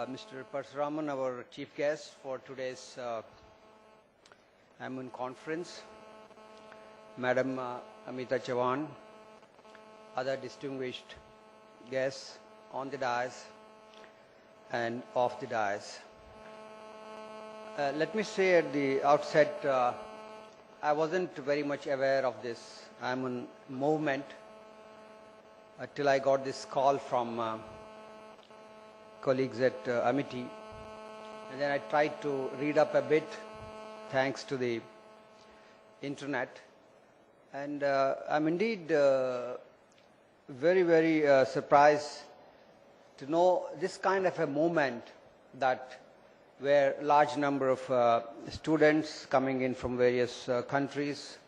Mr. Parshuraman, our chief guest for today's AIMUN conference, Madam Amity Chavan, other distinguished guests on the dais and off the dais. Let me say at the outset, I wasn't very much aware of this AIMUN movement until I got this call from colleagues at Amity, and then I tried to read up a bit thanks to the internet, and I'm indeed very surprised to know this kind of a movement that where large number of students coming in from various countries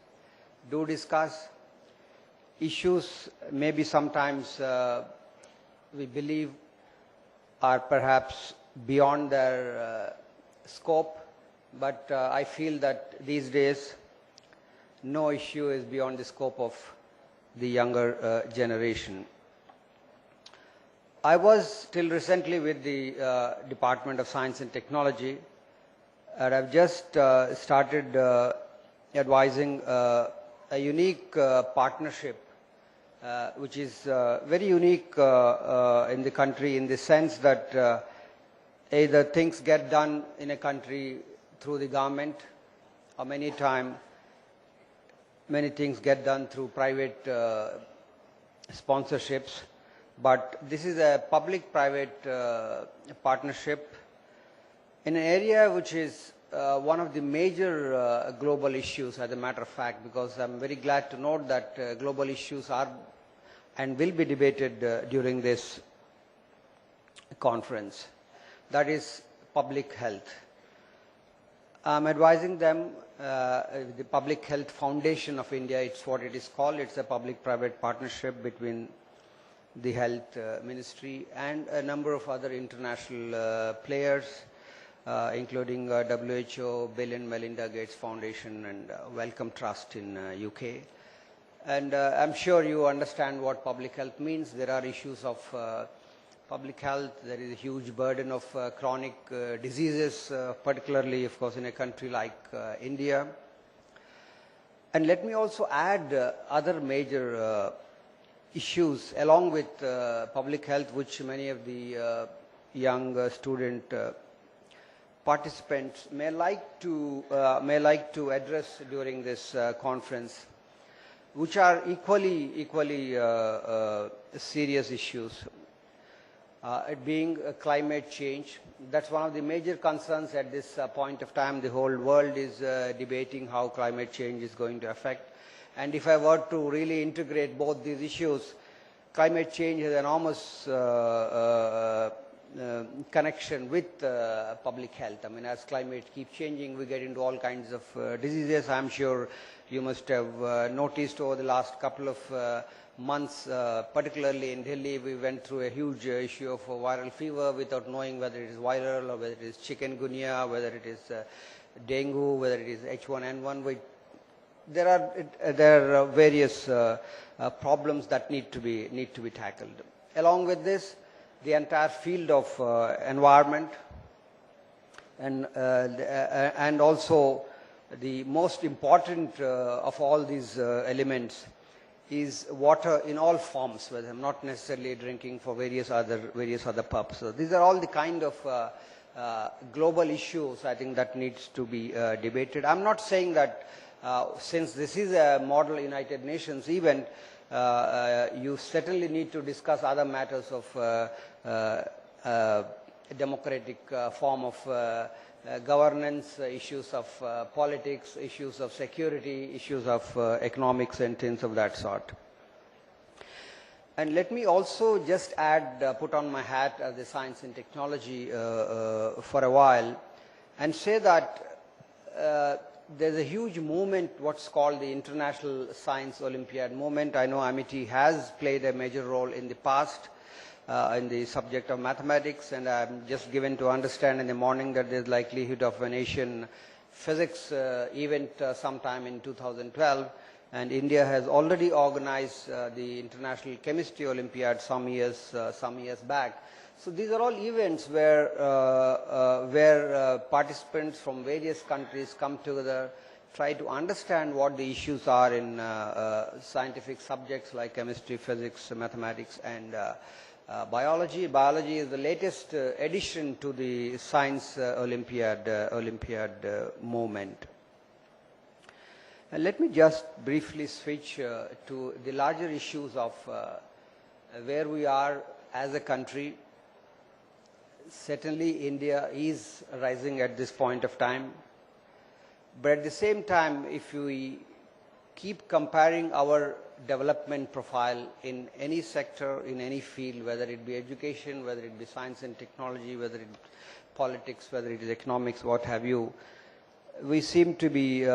do discuss issues maybe sometimes we believe are perhaps beyond their scope, but I feel that these days no issue is beyond the scope of the younger generation. I was till recently with the Department of Science and Technology, and I've just started advising a unique partnership which is very unique in the country, in the sense that either things get done in a country through the government, or many things get done through private sponsorships. But this is a public-private partnership in an area which is one of the major global issues, as a matter of fact, because I'm very glad to note that global issues are and will be debated during this conference. That is public health. I'm advising them, the Public Health Foundation of India, it's what it is called. It's a public-private partnership between the Health Ministry and a number of other international players, including WHO, Bill and Melinda Gates Foundation, and Wellcome Trust in UK. And I'm sure you understand what public health means. There are issues of public health. There is a huge burden of chronic diseases, particularly, of course, in a country like India. And let me also add other major issues along with public health, which many of the young student participants may like to address during this conference, which are equally serious issues. It being climate change, that's one of the major concerns at this point of time. The whole world is debating how climate change is going to affect. And if I were to really integrate both these issues, climate change has enormous connection with public health. I mean, as climate keeps changing, we get into all kinds of diseases. I'm sure you must have noticed over the last couple of months, particularly in Delhi, we went through a huge issue of viral fever without knowing whether it is viral or whether it is chikungunya, whether it is dengue, whether it is H1N1. There are various problems that need to be tackled. Along with this, the entire field of environment and also the most important of all these elements is water in all forms, whether not necessarily drinking for various other purposes. These are all the kind of global issues, I think, that needs to be debated. I'm not saying that since this is a model United Nations event, you certainly need to discuss other matters of democratic form of governance, issues of politics, issues of security, issues of economics and things of that sort. And let me also just add, put on my hat as a science and technology for a while and say that there's a huge movement, what's called the International Science Olympiad movement. I know Amity has played a major role in the past in the subject of mathematics, and I'm just given to understand in the morning that there's likelihood of an Asian physics event sometime in 2012, and India has already organized the International Chemistry Olympiad some years back. So these are all events where participants from various countries come together, try to understand what the issues are in scientific subjects like chemistry, physics, mathematics, and biology. Biology is the latest addition to the Science Olympiad movement. And let me just briefly switch to the larger issues of where we are as a country. Certainly, India is rising at this point of time. But at the same time, if we keep comparing our development profile in any sector, in any field, whether it be education, whether it be science and technology, whether it be politics, whether it is economics, what have you, we seem to be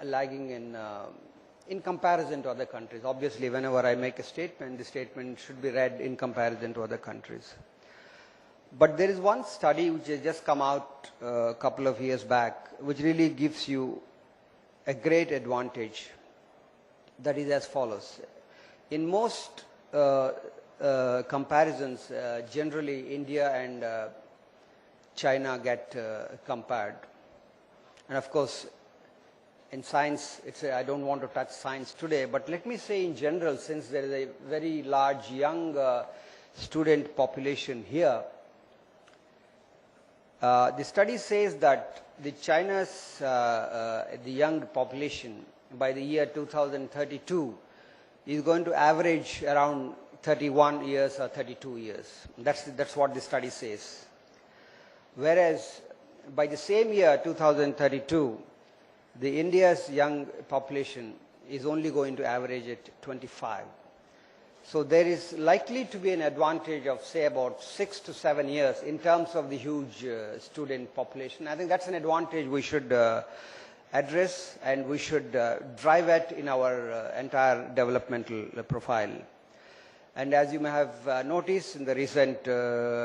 lagging in comparison to other countries. Obviously, whenever I make a statement, the statement should be read in comparison to other countries. But there is one study which has just come out a couple of years back, which really gives you a great advantage. That is as follows. In most comparisons, generally India and China get compared. And of course, in science, I don't want to touch science today, but let me say in general, since there is a very large young student population here, the study says that the China's the young population by the year 2032 is going to average around 31 years or 32 years. That's what the study says. Whereas by the same year 2032, the India's young population is only going to average at 25. So there is likely to be an advantage of, say, about 6 to 7 years in terms of the huge student population. I think that's an advantage we should address, and we should drive at in our entire developmental profile. And as you may have noticed in the recent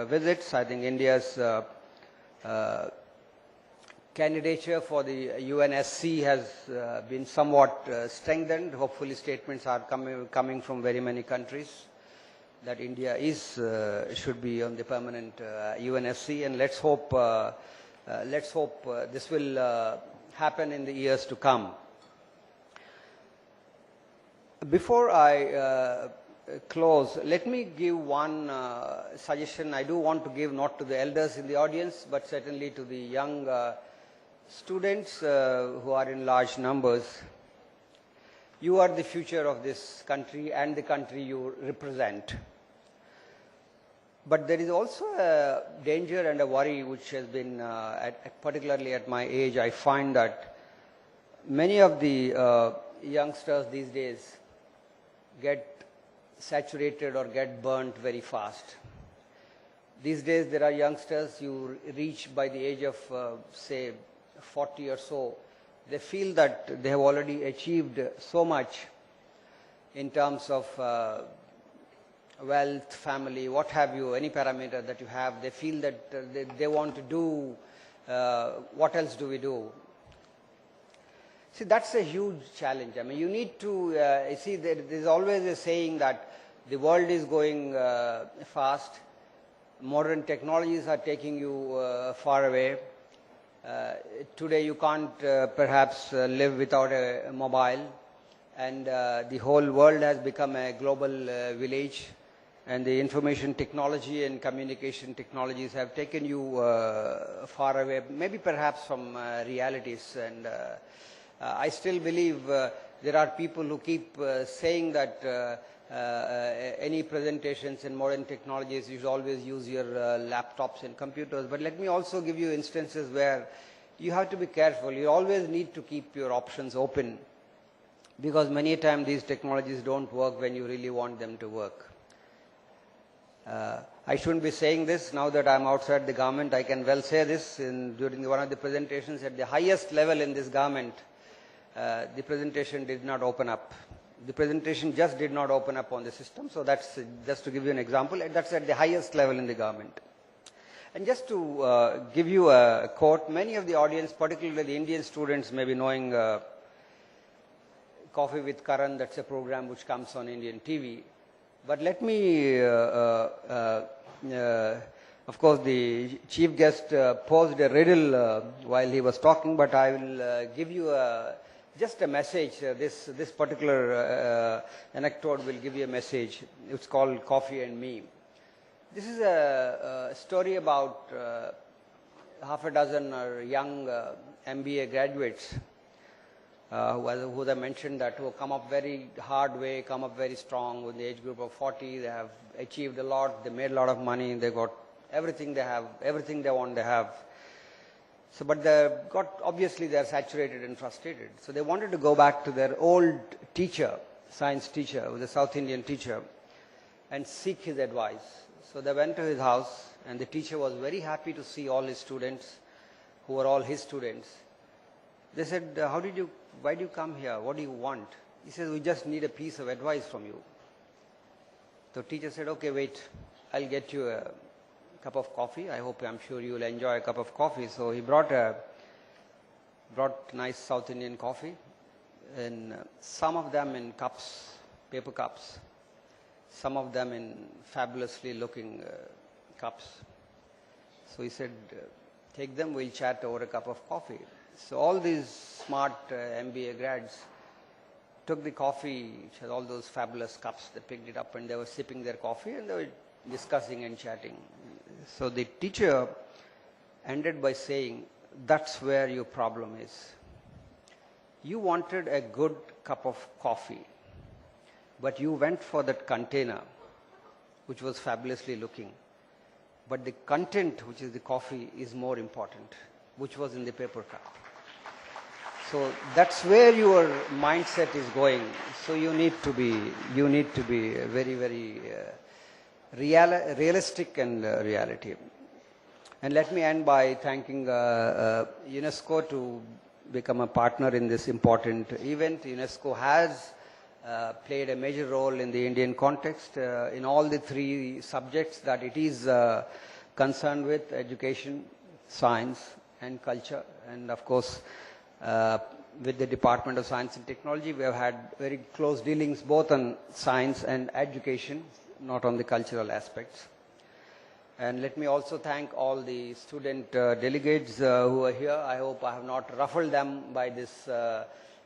visits, I think India's candidature for the UNSC has been somewhat strengthened. Hopefully statements are coming from very many countries that India should be on the permanent UNSC, and let's hope this will happen in the years to come. Before I close, let me give one suggestion I do want to give, not to the elders in the audience, but certainly to the young students who are in large numbers. You are the future of this country and the country you represent. But there is also a danger and a worry which has been, particularly at my age, I find that many of the youngsters these days get saturated or get burnt very fast. These days there are youngsters you reach by the age of, say, 40 or so. They feel that they have already achieved so much in terms of wealth, family, what have you, any parameter that you have. They feel that they want to do, what else do we do? See, that's a huge challenge. I mean, you need to, see, there's always a saying that the world is going fast. Modern technologies are taking you far away. Today you can't perhaps live without a mobile, and the whole world has become a global village, and the information technology and communication technologies have taken you far away, maybe perhaps from realities. And I still believe there are people who keep saying that any presentations in modern technologies, you should always use your laptops and computers. But let me also give you instances where you have to be careful. You always need to keep your options open, because many times these technologies don't work when you really want them to work. I shouldn't be saying this now that I'm outside the government. I can well say this. During one of the presentations at the highest level in this government, the presentation did not open up. The presentation just did not open up on the system. So that's just to give you an example. That's at the highest level in the government. And just to give you a quote, many of the audience, particularly the Indian students, may be knowing Coffee with Karan. That's a program which comes on Indian TV. But let me, of course, the chief guest posed a riddle while he was talking, but I will give you just a message. This particular anecdote will give you a message. It's called Coffee and Me. This is a story about half a dozen young MBA graduates who I mentioned that who come up very hard way, come up very strong with the age group of 40. They have achieved a lot. They made a lot of money. They got everything they have, everything they want they have. So, but obviously they are saturated and frustrated. So they wanted to go back to their old teacher, science teacher, who was a South Indian teacher, and seek his advice. So they went to his house, and the teacher was very happy to see all his students, who were all his students. They said, why do you come here? What do you want? He says, we just need a piece of advice from you. The teacher said, okay, wait, I'll get you a cup of coffee. I'm sure you will enjoy a cup of coffee. So he brought nice South Indian coffee, and some of them in cups, paper cups, some of them in fabulously looking cups. So he said, take them, we'll chat over a cup of coffee. So all these smart MBA grads took the coffee, which had all those fabulous cups. They picked it up and they were sipping their coffee and they were discussing and chatting. So the teacher ended by saying, that's where your problem is. You wanted a good cup of coffee, but you went for that container, which was fabulously looking. But the content, which is the coffee, is more important, which was in the paper cup. So that's where your mindset is going. So you need to be very, very realistic and reality. And let me end by thanking UNESCO to become a partner in this important event. UNESCO has played a major role in the Indian context in all the three subjects that it is concerned with: education, science, and culture. And of course, with the Department of Science and Technology, we have had very close dealings both on science and education, not on the cultural aspects. And let me also thank all the student delegates who are here. I hope I have not ruffled them by this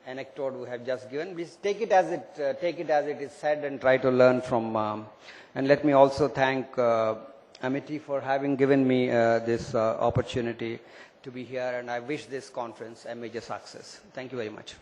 anecdote we have just given. Please take it as it is said and try to learn from. And let me also thank Amity for having given me this opportunity to be here, and I wish this conference a major success. Thank you very much.